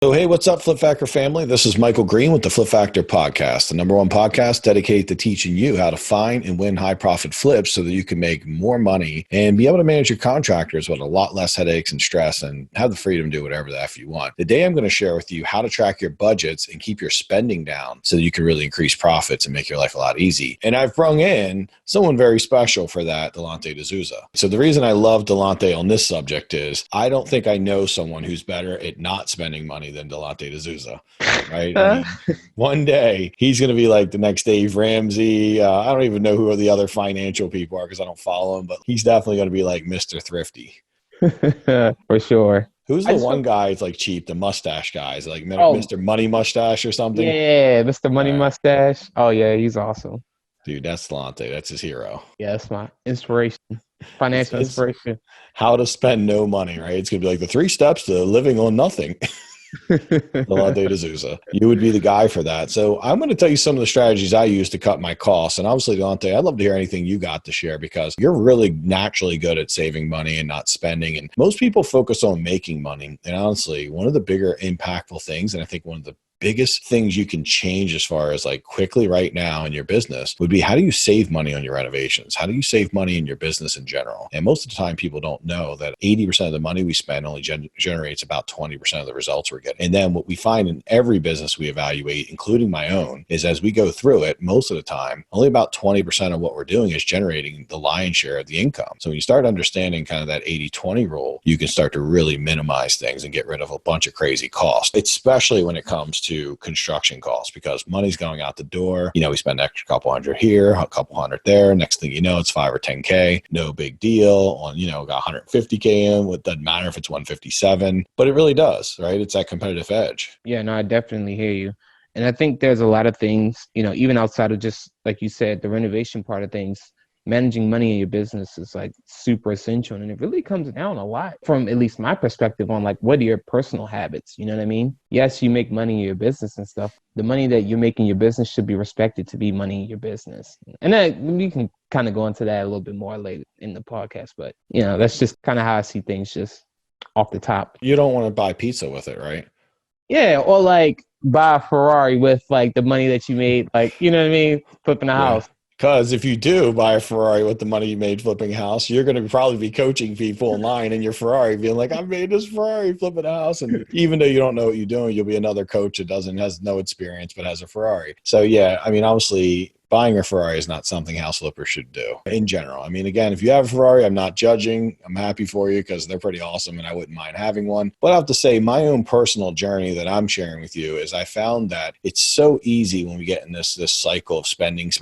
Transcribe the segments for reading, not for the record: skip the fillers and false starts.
So, hey, what's up, Flip Factor family? This is Michael Green with the Flip Factor Podcast, the number one podcast dedicated to teaching you how to find and win high profit flips so that you can make more money and be able to manage your contractors with a lot less headaches and stress and have the freedom to do whatever the F you want. Today, I'm going to share with you how to track your budgets and keep your spending down so that you can really increase profits and make your life a lot easy. And I've brung in someone very special for that, Delonte D'Souza. So the reason I love Delonte on this subject is I don't think I know someone who's better at not spending money than Delonte D'Souza, right? I mean, one day he's going to be like the next Dave Ramsey. I don't even know who the other financial people are because I don't follow him, but he's definitely going to be like Mr. Thrifty. For sure. Who's the one guy that's like cheap, the mustache guys, like Mr. Money Mustache or something? Yeah, Mr. Money Mustache. Oh, yeah, he's awesome. Dude, that's Delonte. That's his hero. Yeah, that's my inspiration. Financial inspiration. How to spend no money, right? It's going to be like the 3 steps to living on nothing. Delonte D'Souza. You would be the guy for that. So I'm going to tell you some of the strategies I use to cut my costs. And obviously, Delonte, I'd love to hear anything you got to share because you're really naturally good at saving money and not spending. And most people focus on making money. And honestly, one of the bigger impactful things, and I think one of the biggest things you can change as far as like quickly right now in your business would be how do you save money on your renovations? How do you save money in your business in general? And most of the time people don't know that 80% of the money we spend only generates about 20% of the results we're getting. And then what we find in every business we evaluate, including my own, is as we go through it, most of the time, only about 20% of what we're doing is generating the lion's share of the income. So when you start understanding kind of that 80-20 rule, you can start to really minimize things and get rid of a bunch of crazy costs, especially when it comes to construction costs because money's going out the door. You know, we spend an extra couple hundred here, a couple hundred there. Next thing you know, it's 5 or 10K. No big deal on, got 150K in. It doesn't matter if it's 157, but it really does, right? It's that competitive edge. Yeah, no, I definitely hear you. And I think there's a lot of things, even outside of just, like you said, the renovation part of things, managing money in your business is like super essential. And it really comes down a lot from at least my perspective on like, what are your personal habits? You know what I mean? Yes, you make money in your business and stuff. The money that you're making in your business should be respected to be money in your business. And then we can kind of go into that a little bit more later in the podcast. But, that's just kind of how I see things just off the top. You don't want to buy pizza with it, right? Yeah. Or like buy a Ferrari with like the money that you made, like, you know what I mean? Flipping a house. Because if you do buy a Ferrari with the money you made flipping a house, you're going to probably be coaching people online in your Ferrari, being like, I made this Ferrari flipping a house. And even though you don't know what you're doing, you'll be another coach that has no experience, but has a Ferrari. So yeah, I mean, obviously buying a Ferrari is not something house flippers should do in general. I mean, again, if you have a Ferrari, I'm not judging. I'm happy for you because they're pretty awesome and I wouldn't mind having one. But I have to say my own personal journey that I'm sharing with you is I found that it's so easy when we get in this cycle of spending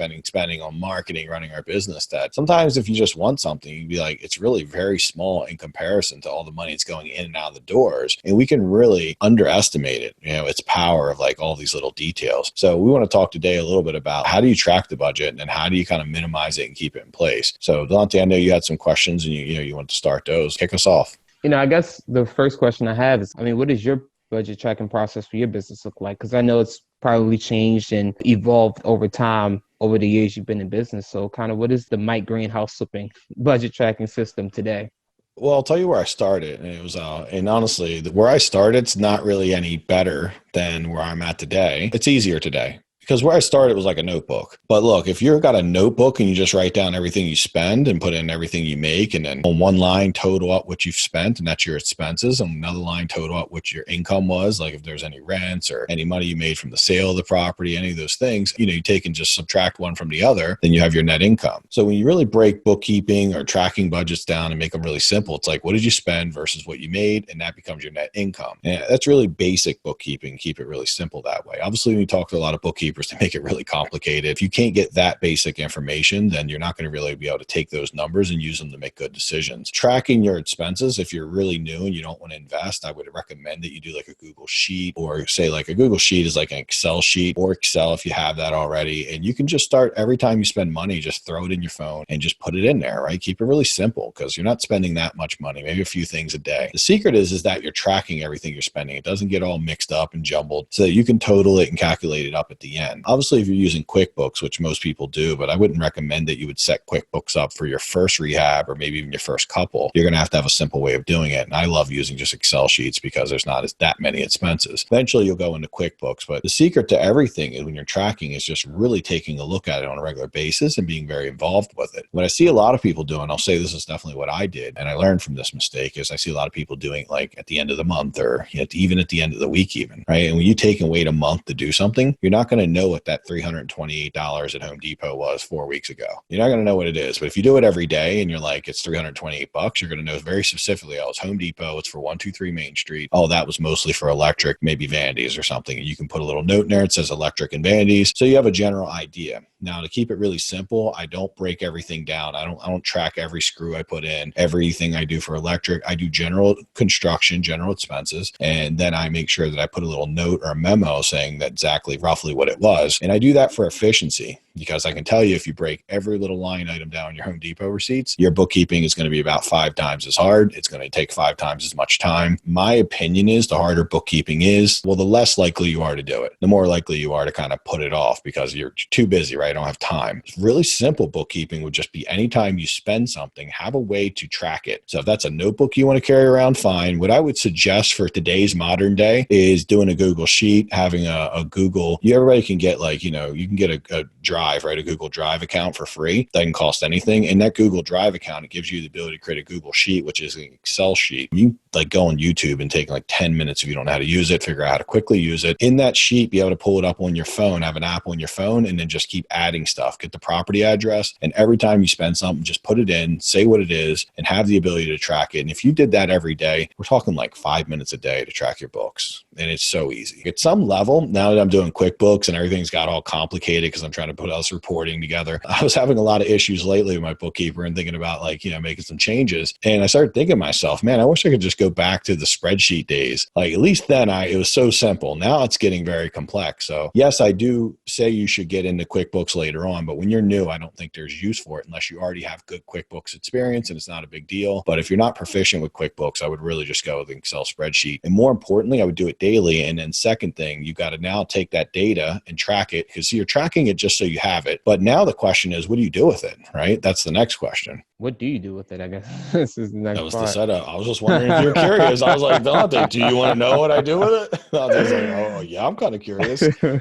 on marketing, running our business, that sometimes if you just want something, you'd be like, it's really very small in comparison to all the money it's going in and out of the doors. And we can really underestimate it, its power of like all these little details. So we want to talk today a little bit about how do you track the budget and how do you kind of minimize it and keep it in place. So Delonte, I know you had some questions and you want to start those. Kick us off. I guess the first question I have is, what does your budget tracking process for your business look like? Because I know it's probably changed and evolved over time over the years you've been in business. So kind of what is the Mike Green house flipping budget tracking system today? Well, I'll tell you where I started. And it was, and honestly, where I started, it's not really any better than where I'm at today. It's easier today. Because where I started was like a notebook. But look, if you've got a notebook and you just write down everything you spend and put in everything you make, and then on one line total up what you've spent, and that's your expenses, and another line total up what your income was, like if there's any rents or any money you made from the sale of the property, any of those things, you take and just subtract one from the other, then you have your net income. So when you really break bookkeeping or tracking budgets down and make them really simple, it's like, what did you spend versus what you made? And that becomes your net income. And that's really basic bookkeeping. Keep it really simple that way. Obviously, when you talk to a lot of bookkeepers, to make it really complicated. If you can't get that basic information, then you're not going to really be able to take those numbers and use them to make good decisions. Tracking your expenses, if you're really new and you don't want to invest, I would recommend that you do like a Google Sheet, or say like a Google Sheet is like an Excel sheet, or Excel if you have that already. And you can just start every time you spend money, just throw it in your phone and just put it in there, right? Keep it really simple because you're not spending that much money, maybe a few things a day. The secret is that you're tracking everything you're spending. It doesn't get all mixed up and jumbled so that you can total it and calculate it up at the end. can. Obviously, if you're using QuickBooks, which most people do, but I wouldn't recommend that you would set QuickBooks up for your first rehab or maybe even your first couple. You're going to have a simple way of doing it. And I love using just Excel sheets because there's not that many expenses. Eventually, you'll go into QuickBooks, but the secret to everything is when you're tracking is just really taking a look at it on a regular basis and being very involved with it. What I see a lot of people doing, I'll say this is definitely what I did, and I learned from this mistake, is I see a lot of people doing like at the end of the month or even at the end of the week even, right? And when you take and wait a month to do something, you're not going to know what that $328 at Home Depot was 4 weeks ago. You're not going to know what it is. But if you do it every day and you're like, it's $328, you're going to know very specifically, oh, it's Home Depot, it's for 123 Main Street. Oh, that was mostly for electric, maybe vanities or something. And you can put a little note in there. It says electric and vanities. So you have a general idea. Now, to keep it really simple, I don't break everything down. I don't track every screw I put in, everything I do for electric. I do general construction, general expenses, and then I make sure that I put a little note or a memo saying that exactly roughly what it was. And I do that for efficiency, because I can tell you if you break every little line item down in your Home Depot receipts, your bookkeeping is going to be about 5 times as hard. It's going to take 5 times as much time. My opinion is the harder bookkeeping is, well, the less likely you are to do it. The more likely you are to kind of put it off because you're too busy, right? I don't have time. Really simple bookkeeping would just be anytime you spend something, have a way to track it. So if that's a notebook you want to carry around, fine. What I would suggest for today's modern day is doing a Google Sheet, having a Google. Everybody can get you can get a Drive, right? A Google Drive account for free. Doesn't cost anything. And that Google Drive account, it gives you the ability to create a Google Sheet, which is an Excel sheet. You go on YouTube and take 10 minutes if you don't know how to use it, figure out how to quickly use it. In that sheet, be able to pull it up on your phone, have an app on your phone, and then just keep adding stuff. Get the property address, and every time you spend something, just put it in, say what it is, and have the ability to track it. And if you did that every day, we're talking 5 minutes a day to track your books. And it's so easy. At some level, now that I'm doing QuickBooks and everything's got all complicated because I'm trying to put all this reporting together, I was having a lot of issues lately with my bookkeeper and thinking about making some changes. And I started thinking to myself, man, I wish I could just go back to the spreadsheet days. At least then it was so simple. Now it's getting very complex. So yes, I do say you should get into QuickBooks later on, but when you're new, I don't think there's use for it unless you already have good QuickBooks experience, and it's not a big deal. But if you're not proficient with QuickBooks, I would really just go with an Excel spreadsheet. And more importantly, I would do it daily. And then second thing, you got to now take that data and track it, because you're tracking it just so you have it. But now the question is, what do you do with it, right? That's the next question. What do you do with it? I guess this is the next That was part. the setup. I was just wondering if you're curious. I was like, Dante, do you want to know what I do with it? I was like, oh, yeah, I'm kind of curious. All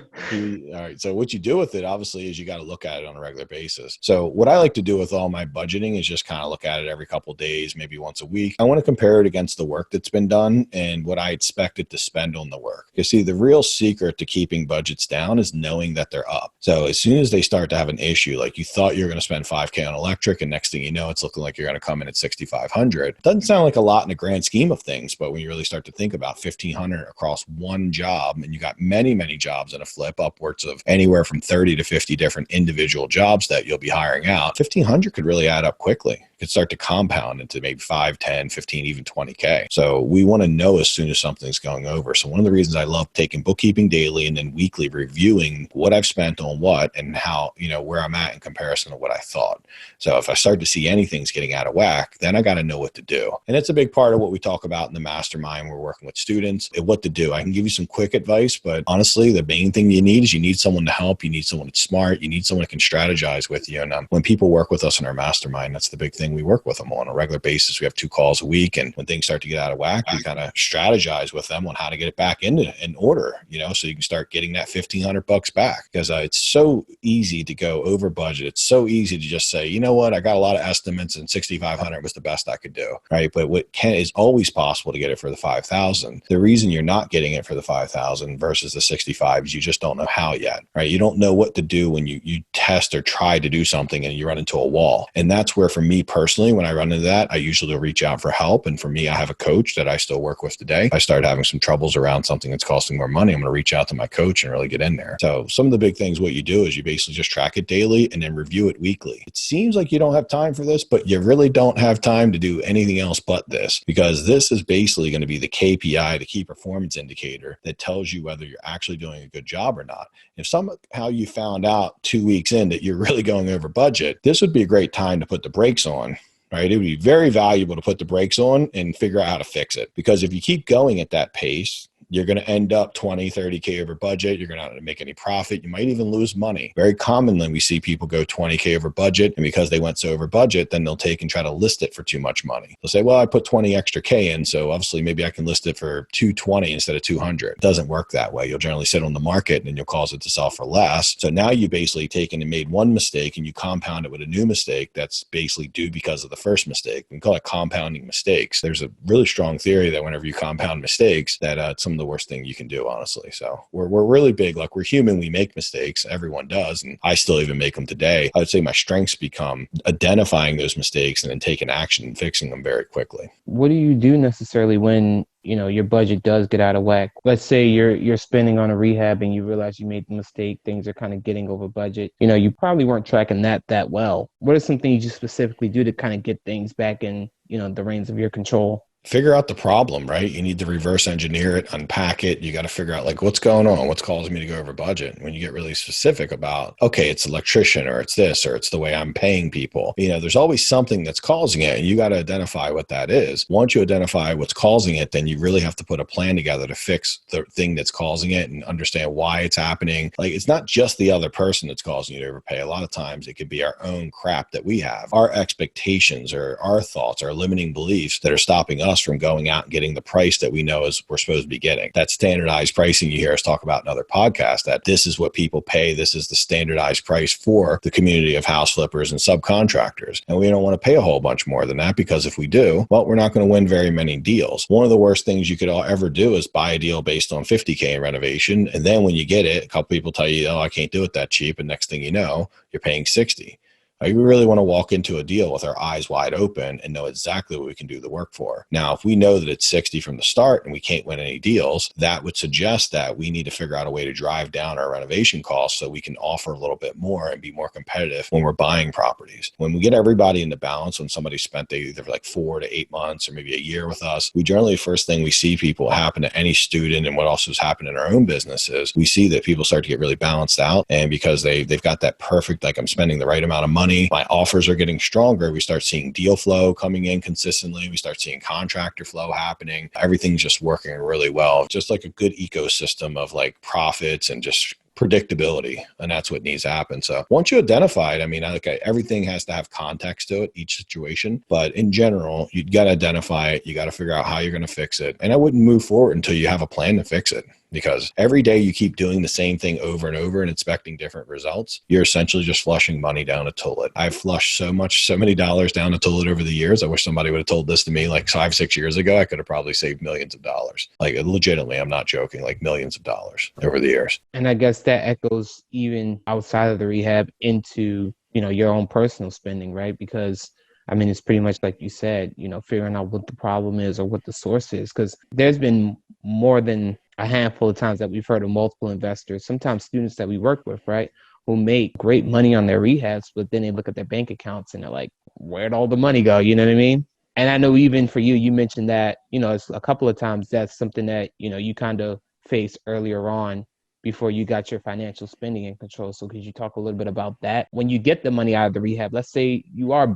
right. So what you do with it, obviously, is you got to look at it on a regular basis. So what I like to do with all my budgeting is just kind of look at it every couple of days, maybe once a week. I want to compare it against the work that's been done and what I expected to spend on the work. You see, the real secret to keeping budgets down is knowing that they're up. So as soon as they start to have an issue, like you thought you were going to spend $5,000 on electric, and next thing you know, it's looking like you're going to come in at $6,500. Doesn't sound like a lot in the grand scheme of things, but when you really start to think about $1,500 across one job, and you got many, many jobs in a flip, upwards of anywhere from 30 to 50 different individual jobs that you'll be hiring out, $1,500 could really add up quickly. Could start to compound into maybe 5, 10, 15, even 20K. So we want to know as soon as something's going over. So one of the reasons I love taking bookkeeping daily and then weekly reviewing what I've spent on what and how, where I'm at in comparison to what I thought. So if I start to see anything's getting out of whack, then I got to know what to do. And it's a big part of what we talk about in the mastermind. We're working with students, what to do. I can give you some quick advice, but honestly, the main thing you need is you need someone to help. You need someone that's smart. You need someone that can strategize with you. And when people work with us in our mastermind, that's the big thing. We work with them on a regular basis. We have 2 calls a week. And when things start to get out of whack, we kind of strategize with them on how to get it back in order, so you can start getting that $1,500 back, because it's so easy to go over budget. It's so easy to just say, you know what, I got a lot of estimates and $6,500 was the best I could do, right? But what is always possible to get it for the $5,000. The reason you're not getting it for the $5,000 versus the $65,000 is you just don't know how yet, right? You don't know what to do when you test or try to do something and you run into a wall. And that's where, for me personally, when I run into that, I usually reach out for help. And for me, I have a coach that I still work with today. If I start having some troubles around something that's costing more money, I'm going to reach out to my coach and really get in there. So some of the big things, what you do is you basically just track it daily and then review it weekly. It seems like you don't have time for this, but you really don't have time to do anything else but this, because this is basically going to be the KPI, the key performance indicator, that tells you whether you're actually doing a good job or not. If somehow you found out 2 weeks in that you're really going over budget, this would be a great time to put the brakes on. Right? It would be very valuable to put the brakes on and figure out how to fix it. Because if you keep going at that pace, you're going to end up 20, 30K over budget. You're going to not make any profit. You might even lose money. Very commonly, we see people go 20K over budget. And because they went so over budget, then they'll take and try to list it for too much money. They'll say, well, I put 20 extra K in, so obviously maybe I can list it for 220 instead of 200. It doesn't work that way. You'll generally sit on the market and you'll cause it to sell for less. So now you basically taken and made one mistake and you compound it with a new mistake that's basically due because of the first mistake. We call it compounding mistakes. There's a really strong theory that whenever you compound mistakes, that it's some of the worst thing you can do, honestly. So we're really big. Like, we're human. We make mistakes. Everyone does. And I still even make them today. I would say my strengths become identifying those mistakes and then taking action and fixing them very quickly. What do you do necessarily when, your budget does get out of whack? Let's say you're spending on a rehab and you realize you made the mistake. Things are kind of getting over budget. You probably weren't tracking that well. What are some things you specifically do to kind of get things back in, the reins of your control? Figure out the problem, right? You need to reverse engineer it, unpack it. You got to figure out, like, what's going on? What's causing me to go over budget? When you get really specific about, okay, it's electrician, or it's this, or it's the way I'm paying people, there's always something that's causing it, and you got to identify what that is. Once you identify what's causing it, then you really have to put a plan together to fix the thing that's causing it and understand why it's happening. Like, it's not just the other person that's causing you to overpay. A lot of times it could be our own crap that we have, our expectations or our thoughts, our limiting beliefs that are stopping us from going out and getting the price that we know is we're supposed to be getting. That standardized pricing you hear us talk about in other podcasts, that this is what people pay. This is the standardized price for the community of house flippers and subcontractors. And we don't want to pay a whole bunch more than that, because if we do, well, we're not going to win very many deals. One of the worst things you could ever do is buy a deal based on 50K in renovation. And then when you get it, a couple people tell you, oh, I can't do it that cheap. And next thing you know, you're paying 60. We really want to walk into a deal with our eyes wide open and know exactly what we can do the work for. Now, if we know that it's 60 from the start and we can't win any deals, that would suggest that we need to figure out a way to drive down our renovation costs so we can offer a little bit more and be more competitive when we're buying properties. When we get everybody into balance, when somebody spent either like 4 to 8 months or maybe a year with us, we generally, first thing we see people happen to any student, and what also has happened in our own business is we see that people start to get really balanced out. And because they've got that perfect, like, I'm spending the right amount of money, my offers are getting stronger, we start seeing deal flow coming in consistently. We start seeing contractor flow happening. Everything's just working really well. Just like a good ecosystem of like profits and just predictability. And that's what needs to happen. So once you identify it, okay, everything has to have context to it, each situation. But in general, you got to identify it. You got to figure out how you're going to fix it. And I wouldn't move forward until you have a plan to fix it. Because every day you keep doing the same thing over and over and expecting different results, you're essentially just flushing money down a toilet. I've flushed so many dollars down a toilet over the years. I wish somebody would have told this to me like 5-6 years ago. I could have probably saved millions of dollars. Like, legitimately, I'm not joking, like millions of dollars over the years. And I guess that echoes even outside of the rehab into, your own personal spending, right? Because it's pretty much like you said, figuring out what the problem is or what the source is. Because there's been more than a handful of times that we've heard of multiple investors, sometimes students that we work with, right, who make great money on their rehabs, but then they look at their bank accounts and they're like, where'd all the money go? You know what I mean? And I know even for you, you mentioned that, it's a couple of times that's something that, you kind of faced earlier on before you got your financial spending in control. So could you talk a little bit about that? When you get the money out of the rehab, let's say you are,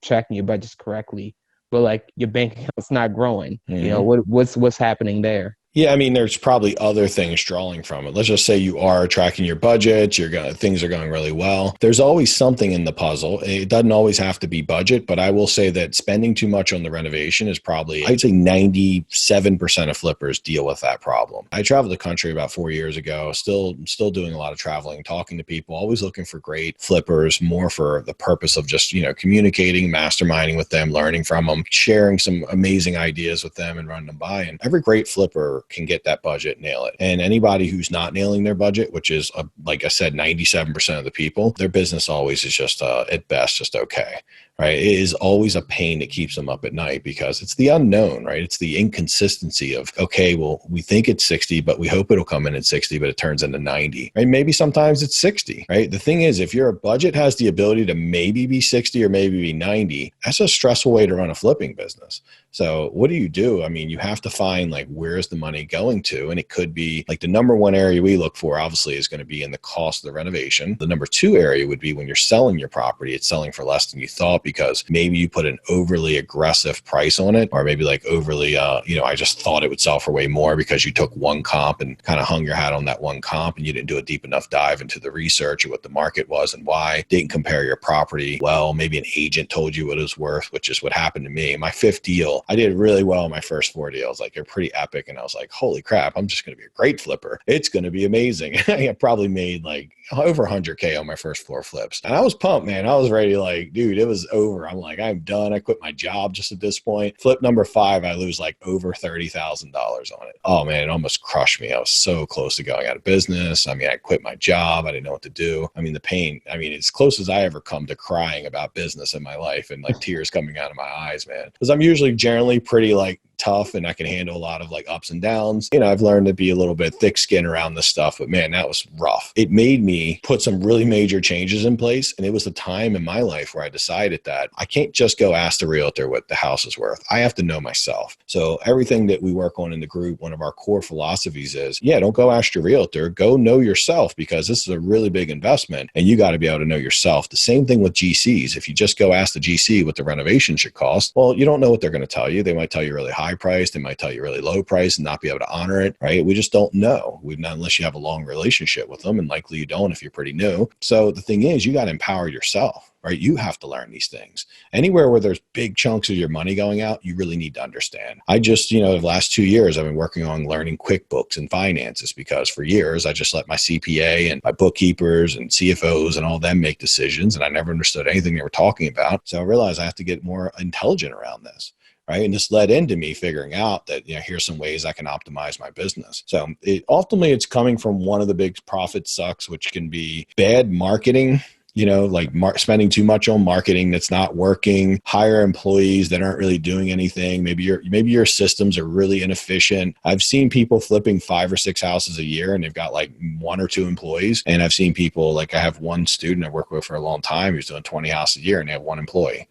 tracking your budgets correctly, but like your bank account's not growing, what's happening there? Yeah, there's probably other things drawing from it. Let's just say you are tracking your budget, things are going really well. There's always something in the puzzle. It doesn't always have to be budget, but I will say that spending too much on the renovation is probably, I'd say 97% of flippers deal with that problem. I traveled the country about 4 years ago, still doing a lot of traveling, talking to people, always looking for great flippers, more for the purpose of just, communicating, masterminding with them, learning from them, sharing some amazing ideas with them and running them by. And every great flipper can get that budget, nail it. And anybody who's not nailing their budget, which is, like I said, 97% of the people, their business always is just, at best, just okay. Right. It is always a pain that keeps them up at night because it's the unknown, right? It's the inconsistency of, okay, well, we think it's 60, but we hope it'll come in at 60, but it turns into 90, right? Maybe sometimes it's 60, right? The thing is, if your budget has the ability to maybe be 60 or maybe be 90, that's a stressful way to run a flipping business. So what do? You have to find like, where's the money going to? And it could be like the number one area we look for, obviously, is going to be in the cost of the renovation. The number two area would be when you're selling your property, it's selling for less than you thought because maybe you put an overly aggressive price on it, or maybe like overly, I just thought it would sell for way more because you took one comp and kind of hung your hat on that one comp and you didn't do a deep enough dive into the research of what the market was and why. Didn't compare your property well. Maybe an agent told you what it was worth, which is what happened to me. My 5th deal, I did really well in my first 4 deals. Like, they're pretty epic. And I was like, holy crap, I'm just going to be a great flipper. It's going to be amazing. I probably made like over 100K on my first 4 flips. And I was pumped, man. I was ready, like, dude, it was over. I'm like, I'm done. I quit my job just at this point. Flip number 5, I lose like over $30,000 on it. Oh man, it almost crushed me. I was so close to going out of business. I mean, I quit my job. I didn't know what to do. I mean, the pain, as close as I ever come to crying about business in my life and like tears coming out of my eyes, man. Because I'm usually generally pretty like tough and I can handle a lot of like ups and downs. I've learned to be a little bit thick skinned around this stuff, but man, that was rough. It made me put some really major changes in place. And it was the time in my life where I decided that I can't just go ask the realtor what the house is worth. I have to know myself. So everything that we work on in the group, one of our core philosophies is, don't go ask your realtor, go know yourself, because this is a really big investment and you got to be able to know yourself. The same thing with GCs. If you just go ask the GC what the renovation should cost, well, you don't know what they're going to tell you. They might tell you really high price. They might tell you really low price and not be able to honor it, right? We just don't know. We've not, unless you have a long relationship with them, and likely you don't if you're pretty new. So the thing is, you got to empower yourself, right? You have to learn these things. Anywhere where there's big chunks of your money going out, you really need to understand. I just, the last 2 years, I've been working on learning QuickBooks and finances, because for years, I just let my CPA and my bookkeepers and CFOs and all them make decisions. And I never understood anything they were talking about. So I realized I have to get more intelligent around this. Right. And this led into me figuring out that, here's some ways I can optimize my business. So ultimately, it's coming from one of the big profit sucks, which can be bad marketing, like spending too much on marketing that's not working, hire employees that aren't really doing anything. Maybe your systems are really inefficient. I've seen people flipping 5 or 6 houses a year and they've got like 1 or 2 employees. And I've seen people, like I have one student I worked with for a long time who's doing 20 houses a year and they have 1 employee.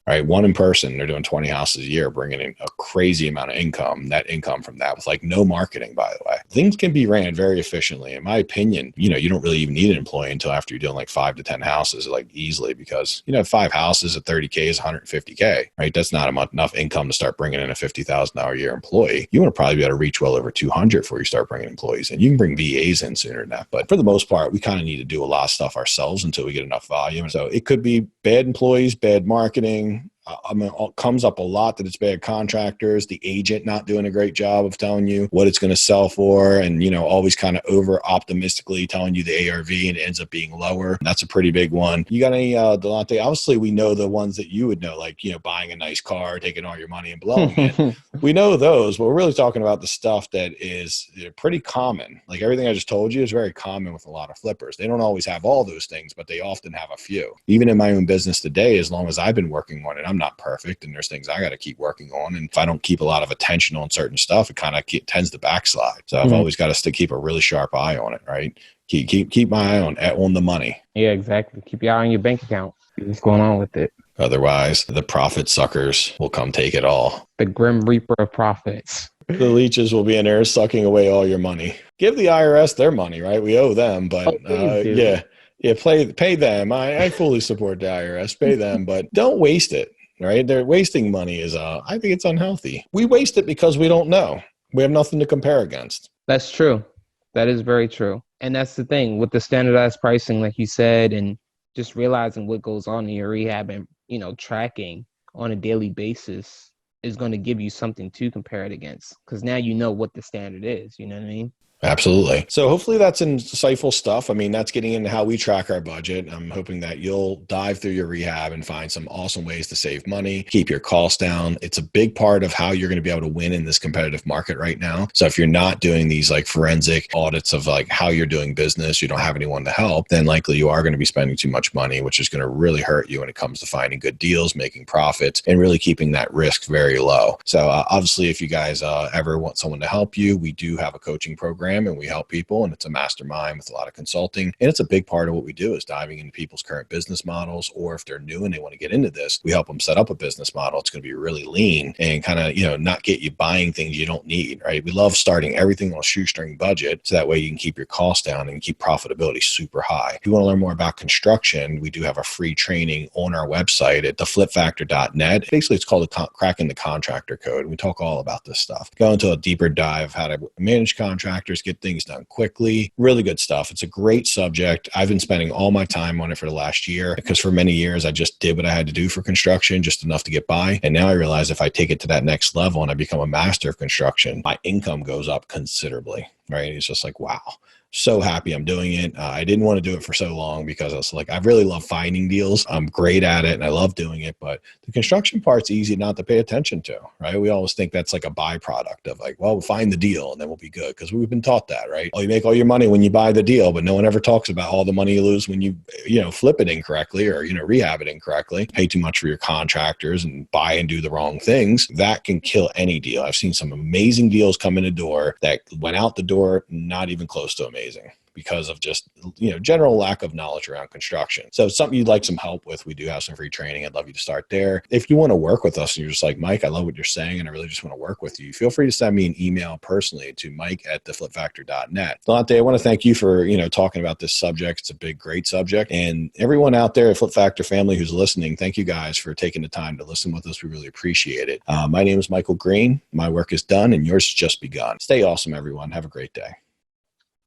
Right, 1 in person, they're doing 20 houses a year, bringing in a crazy amount of income, net income from that, with like no marketing, by the way. Things can be ran very efficiently. In my opinion, you don't really even need an employee until after you're doing like 5 to 10 houses, like easily, because 5 houses at 30K is 150K, right? That's not enough income to start bringing in a $50,000 a year employee. You want to probably be able to reach well over 200 before you start bringing employees in. You can bring VAs in sooner than that, but for the most part, we kind of need to do a lot of stuff ourselves until we get enough volume. So it could be bad employees, bad marketing. It comes up a lot that it's bad contractors, the agent not doing a great job of telling you what it's going to sell for, and always kind of over optimistically telling you the ARV and it ends up being lower. That's a pretty big one. You got any Delonte? Obviously, we know the ones that you would know, like buying a nice car, taking all your money and blowing it. We know those, but we're really talking about the stuff that is pretty common. Like everything I just told you is very common with a lot of flippers. They don't always have all those things, but they often have a few. Even in my own business today, as long as I've been working on it, I'm not perfect and there's things I got to keep working on. And if I don't keep a lot of attention on certain stuff, it kind of tends to backslide. So I've always got to keep a really sharp eye on it, right? Keep my eye on the money. Yeah, exactly. Keep your eye on your bank account. See what's going on with it. Otherwise, the profit suckers will come take it all. The grim reaper of profits. The leeches will be in there sucking away all your money. Give the IRS their money, right? We owe them, but yeah, pay them. I fully support the IRS. Pay them, but don't waste it, right? They're wasting money I think it's unhealthy. We waste it because we don't know. We have nothing to compare against. That's true. That is very true. And that's the thing with the standardized pricing, like you said, and just realizing what goes on in your rehab and, tracking on a daily basis is going to give you something to compare it against, because now you know what the standard is. You know what I mean? Absolutely. So hopefully that's insightful stuff. That's getting into how we track our budget. I'm hoping that you'll dive through your rehab and find some awesome ways to save money, keep your costs down. It's a big part of how you're going to be able to win in this competitive market right now. So if you're not doing these like forensic audits of like how you're doing business, you don't have anyone to help, then likely you are going to be spending too much money, which is going to really hurt you when it comes to finding good deals, making profits, and really keeping that risk very low. So obviously, if you guys ever want someone to help you, we do have a coaching program program, and we help people, and it's a mastermind with a lot of consulting. And it's a big part of what we do is diving into people's current business models, or if they're new and they want to get into this, we help them set up a business model. It's going to be really lean and kind of, not get you buying things you don't need, right? We love starting everything on a shoestring budget, so that way you can keep your costs down and keep profitability super high. If you want to learn more about construction, we do have a free training on our website at theflipfactor.net. Basically, it's called Cracking the Contractor Code. We talk all about this stuff. Go into a deeper dive, how to manage contractors, get things done quickly. Really good stuff. It's a great subject. I've been spending all my time on it for the last year because for many years, I just did what I had to do for construction, just enough to get by. And now I realize if I take it to that next level and I become a master of construction, my income goes up considerably, right? It's just like, wow. So happy I'm doing it. I didn't want to do it for so long because I was like, I really love finding deals. I'm great at it and I love doing it, but the construction part's easy not to pay attention to, right? We always think that's like a byproduct of like, well, we'll find the deal and then we'll be good, because we've been taught that, right? Oh, you make all your money when you buy the deal, but no one ever talks about all the money you lose when you flip it incorrectly or, rehab it incorrectly, pay too much for your contractors and buy and do the wrong things. That can kill any deal. I've seen some amazing deals come in the door that went out the door not even close to amazing, because of just, general lack of knowledge around construction. So it's something you'd like some help with, we do have some free training. I'd love you to start there. If you want to work with us and you're just like, Mike, I love what you're saying and I really just want to work with you, feel free to send me an email personally to mike@theflipfactor.net. Delonte, I want to thank you for, talking about this subject. It's a big, great subject. And everyone out there at Flip Factor family who's listening, thank you guys for taking the time to listen with us. We really appreciate it. My name is Michael Green. My work is done and yours has just begun. Stay awesome, everyone. Have a great day.